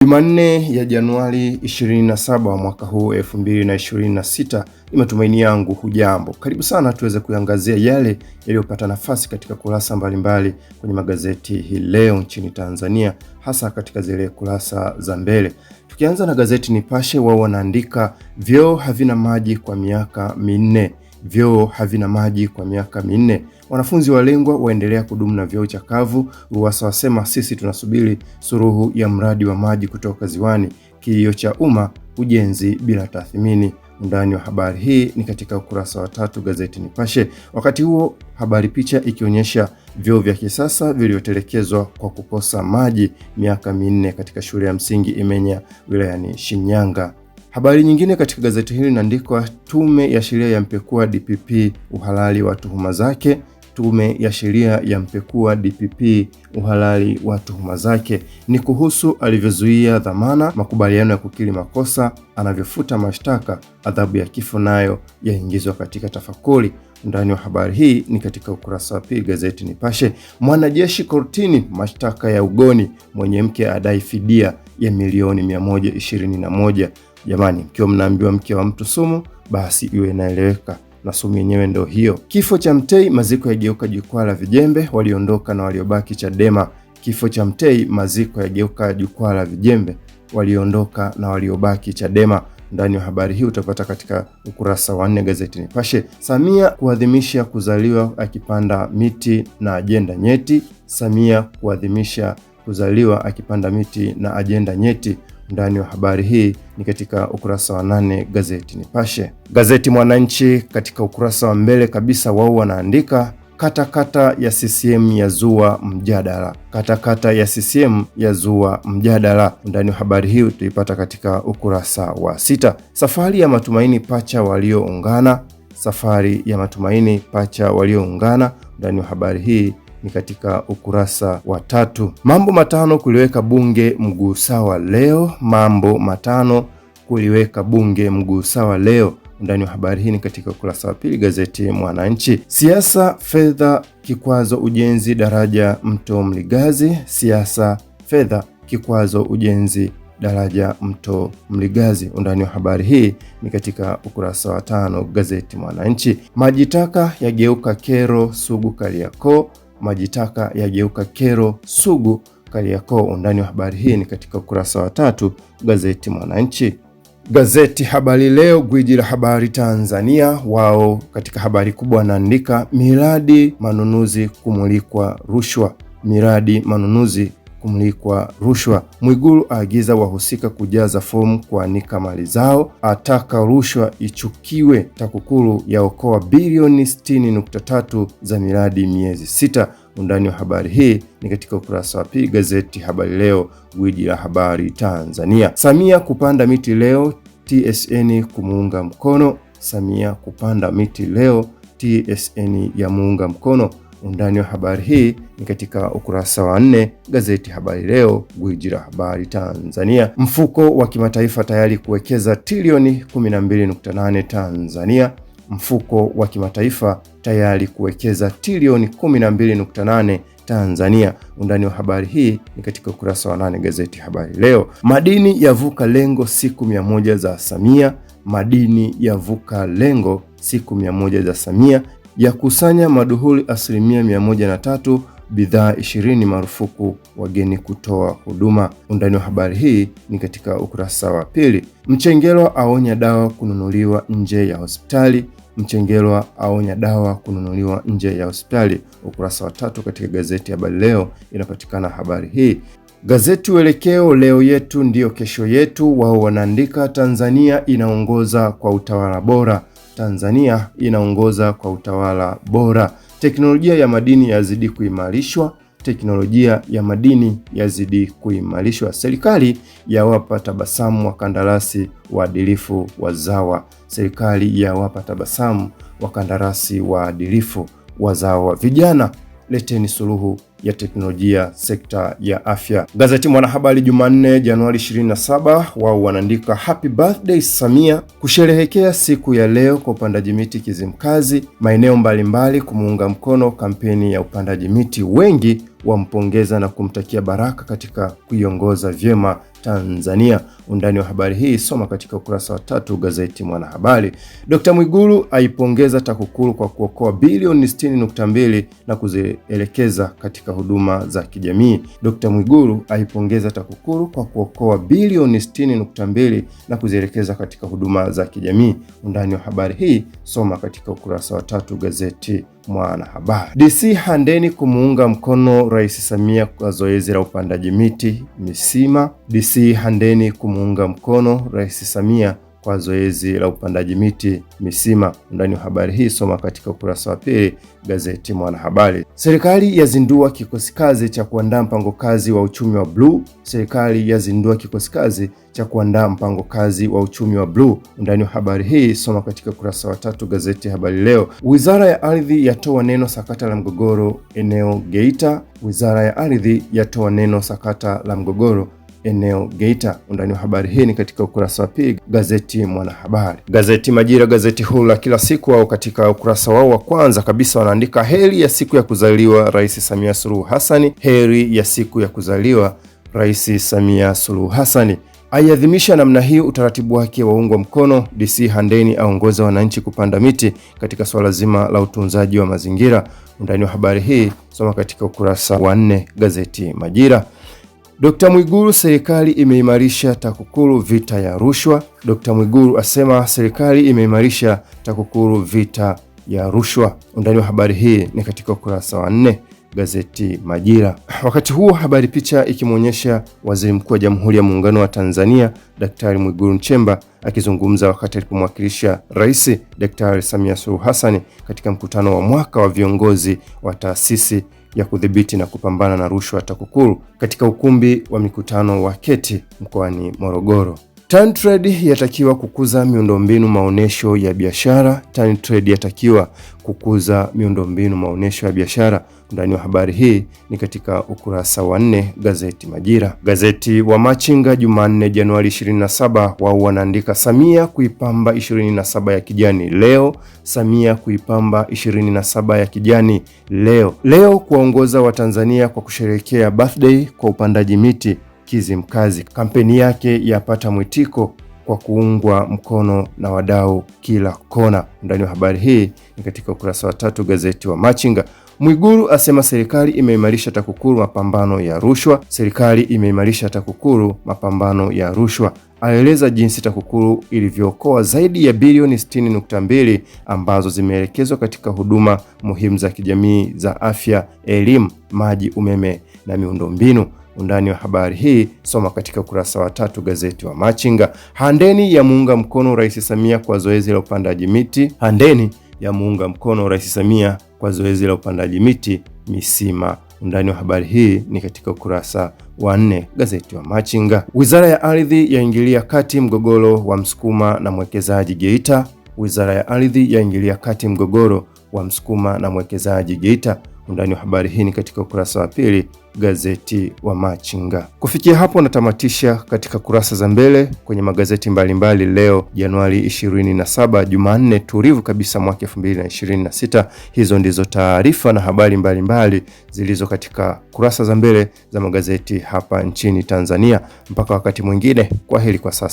Jumanne ya Januari 27 mwaka huu 2026, ni matumaini yangu hujambo. Karibu sana tuweze kuangazia yale yaliyopata nafasi katika kurasa mbalimbali kwenye magazeti hii leo nchini Tanzania, hasa katika zile kurasa za mbele. Tukianza na gazeti Nipashe, wao wanaandika vyoo havina maji kwa miaka minne. Vyoo havina maji kwa miaka minne. Wanafunzi walengwa waendelea kudumu na vyoo chakavu. Ruwasa wasema sisi tunasubiri suluhu ya mradi wa maji kutoka ziwani. Kilio cha umma, ujenzi bila tathmini. Undani wa habari hii ni katika ukurasa wa 3 gazeti Nipashe. Wakati huo habari picha ikionyesha vyoo vya kisasa vilivyotelekezwa kwa kukosa maji miaka minne katika shule ya msingi Imenya wilayani Shinyanga. Habari nyingine katika gazeti hili inaandikwa Tume ya Sheria ya mpekua DPP uhalali wa tuhuma zake. Tume ya Sheria ya mpekua DPP uhalali wa tuhuma zake ni kuhusu alivyozuia dhamana, makubaliano ya kukiri makosa, anavyofuta mashtaka, adhabu ya kifo nayo yaingizwa katika tafakuri. Ndani wa habari hii ni katika ukurasa wa 2 gazeti Nipashe. Mwanajeshi kortini mashtaka ya ugoni, mwenye mke adai fidia ya milioni 121. Jamani, mkiwa mnaambiwa mke wa mtu sumu, basi iwe inaeleweka na sumu yenyewe ndio hiyo. Kifo cha Mtei, maziko yageuka jukwaa la vijembe, waliondoka na waliobaki Chadema. Kifo cha Mtei, maziko yageuka jukwaa la vijembe, waliondoka na waliobaki Chadema. Ndani ya habari hii utapata katika ukurasa wa 4 gazeti Nipashe. Samia kuadhimisha kuzaliwa akipanda miti na ajenda nyeti. Samia kuadhimisha kuzaliwa akipanda miti na ajenda nyeti. Ndani wa habari hii ni katika ukurasa wa 8 gazeti Nipashe. Gazeti Mwananchi katika ukurasa wa mbele kabisa, wao wanaandika katakata ya CCM yazua mjadala. Katakata ya CCM yazua mjadala. Ndani wa habari hii utaipata katika ukurasa wa 6. Safari ya matumaini pacha walioungana. Safari ya matumaini pacha walioungana. Ndani wa habari hii ni katika ukurasa wa 3. Mambo matano kuliweka bunge mguu sawa leo. Mambo matano kuliweka bunge mguu sawa leo. Ndani wa habari hii ni katika ukurasa wa 2 gazeti Mwananchi. Siasa fedha kikwazo ujenzi daraja mto Mligazi. Siasa fedha kikwazo ujenzi daraja mto Mligazi. Undani wa habari hii ni katika ukurasa wa 5 gazeti Mwananchi. Majitaka yageuka kero sugu Kariakoo. Majitaka yageuka kero sugu Kariakoo. Undani wa habari hii ni katika ukurasa wa 3 gazeti Mwananchi. Gazeti Habari Leo, gwiji la habari Tanzania, wao katika habari kubwa wanaandika miradi manunuzi kumulikwa rushwa. Miradi manunuzi kumulikwa rushwa. Mwigulu aagiza wahusika kujaza fomu kuanika mali zao. Ataka rushwa ichukiwe. TAKUKURU yaokoa bilioni 60.3 za miradi miezi 6. Undani wa habari hii ni katika ukurasa wa 2 gazeti Habari Leo, gwiji la habari Tanzania. Samia kupanda miti leo, TSN kumuunga mkono. Samia kupanda miti leo, TSN ya muunga mkono. Undani wa habari hii ni katika ukurasa wa 4 gazeti Habari Leo, gwiji la habari Tanzania. Mfuko wa kimataifa tayari kuwekeza trilioni 12.8 Tanzania. Mfuko wa kimataifa tayari kuwekeza trilioni 12.8 Tanzania. Undani wa habari hii ni katika ukurasa wa 8 gazeti Habari Leo. Madini yavuka lengo siku 100 za Samia. Madini yavuka lengo siku 100 za Samia. Ya kusanya maduhuli 103%, bidhaa 20 marufuku wageni kutoa huduma. Undani wa habari hii ni katika ukurasa wa 2. Mchengerwa aonya dawa kununuliwa nje ya hospitali. Mchengerwa aonya dawa kununuliwa nje ya hospitali. Ukurasa wa 3 katika gazeti Habari Leo inapatikana habari hii. Gazeti Uelekeo, leo yetu ndiyo kesho yetu, wao wanaandika Tanzania inaongoza kwa utawala bora. Tanzania inaongoza kwa utawala bora. Teknolojia ya madini yazidi kuimarishwa. Teknolojia ya madini yazidi kuimarishwa. Serikali yawapa tabasamu wakandarasi waadilifu wazawa. Serikali yawapa tabasamu wakandarasi waadilifu wazawa. Vijana leteni suluhu ya teknolojia sekta ya afya. Gazeti Mwanahabari Jumanne Januari 27, wao wanaandika happy birthday Samia, kusherehekea siku ya leo kwa upandaji miti Kizimkazi, maeneo mbalimbali kumuunga mkono kampeni ya upandaji miti, wengi wampongeza na kumtakia baraka katika kuiongoza vyema Tanzania. Undani wa habari hii soma katika ukurasa wa 3 gazeti Mwanahabari. Dr. Mwigulu aipongeza TAKUKURU kwa kuokoa bilioni 60.2 na kuzielekeza katika huduma za kijamii. Dr. Mwigulu aipongeza TAKUKURU kwa kuokoa bilioni 60.2 na kuzielekeza katika huduma za kijamii. Undani wa habari hii soma katika ukurasa wa 3 gazeti Mwanahabari. DC Handeni kumuunga mkono Rais Samia kwa zoezi la upandaji miti Misima. DC Handeni kumuunga mkono Rais Samia kwa zoezi la upandaji miti Misima. Undani wa habari hii soma katika ukurasa wa 2 gazeti Mwanahabari. Serikali yazindua kikosi kazi cha kuandaa mpango kazi wa uchumi wa bluu. Serikali yazindua kikosi kazi cha kuandaa mpango kazi wa uchumi wa bluu. Undani wa habari hii soma katika ukurasa wa 3 gazeti Habari Leo. Wizara ya Ardhi yatoa neno sakata la mgogoro eneo Geita. Wizara ya Ardhi yatoa neno sakata la mgogoro eneo Geita. Undani wa habari hii ni katika ukurasa wa 2 gazeti Mwanahabari. Gazeti Majira, gazeti huru la kila siku, au katika ukurasa wao wa kwanza kabisa wanaandika heri ya siku ya kuzaliwa Rais Samia Suluhu Hassan. Heri ya siku ya kuzaliwa Rais Samia Suluhu Hassan. Aiadhimisha namna hii utaratibu wake waungwa mkono. DC Handeni aongoza wananchi kupanda miti katika swala zima la utunzaji wa mazingira. Undani wa habari hii soma katika ukurasa wa 4 gazeti Majira. Dr. Mwigulu, serikali imeimarisha TAKUKURU vita ya rushwa. Dr. Mwigulu asema serikali imeimarisha TAKUKURU vita ya rushwa. Undani wa habari hii ni katika ukurasa wa 4 gazeti Majira. Wakati huo habari picha ikimwonyesha Waziri Mkuu wa Jamhuri ya Muungano wa Tanzania Daktari Mwigulu Nchemba akizungumza wakati alipomwakilisha Rais Daktari Samia Suluhu Hassan katika mkutano wa mwaka wa viongozi wa taasisi ya kudhibiti na kupambana na rushwa TAKUKURU katika ukumbi wa mikutano wa Keti mkoani Morogoro. TanTrade yatakiwa kukuza miundombinu maonesho ya biashara. TanTrade yatakiwa kukuza miundombinu maonesho ya biashara. Ndani wa habari hii ni katika ukurasa wa 4 gazeti Majira. Gazeti wa Machinga Jumanne Januari 27 wao wanaandika Samia kuipamba 27 ya kijani leo. Samia kuipamba 27 ya kijani leo. Leo kuwaongoza wa Tanzania kwa kusherehekea birthday kwa upandaji miti Kizimkazi. Kampeni yake yapata mwitiko kwa kuungwa mkono na wadau kila kona. Ndani wa habari hii ni katika ukurasa wa 3 gazeti wa Machinga. Mwigulu asema serikali imeimarisha TAKUKURU mapambano ya rushwa. Serikali imeimarisha TAKUKURU mapambano ya rushwa. Aeleza jinsi TAKUKURU ilivyookoa zaidi ya bilioni 60.2 ambazo zimeelekezwa katika huduma muhimu za kijamii za afya, elimu, maji, umeme na miundombinu. Undani wa habari hii soma katika ukurasa wa 3 gazeti wa Machinga. Handeni ya muunga mkono Rais Samia kwa zoezi la upandaji miti. Handeni ya muunga mkono Rais Samia kwa zoezi la upandaji miti Misima. Undani wa habari hii ni katika ukurasa wa 4 gazeti wa Machinga. Wizara ya Ardhi yaingilia kati mgogoro wa Msukuma na mwekezaji Geita. Wizara ya Ardhi yaingilia kati mgogoro wa Msukuma na mwekezaji Geita. Undani wa habari hii ni katika ukurasa wa 2 gazeti wa Machinga. Kufikia hapo natamatisha katika kurasa za mbele kwenye magazeti mbalimbali leo Januari 27, Jumanne tulivu kabisa mwaka 2026. Hizo ndizo taarifa na habari mbalimbali zilizo katika kurasa za mbele za magazeti hapa nchini Tanzania. Mpaka wakati mwingine, kwaheri kwa sasa.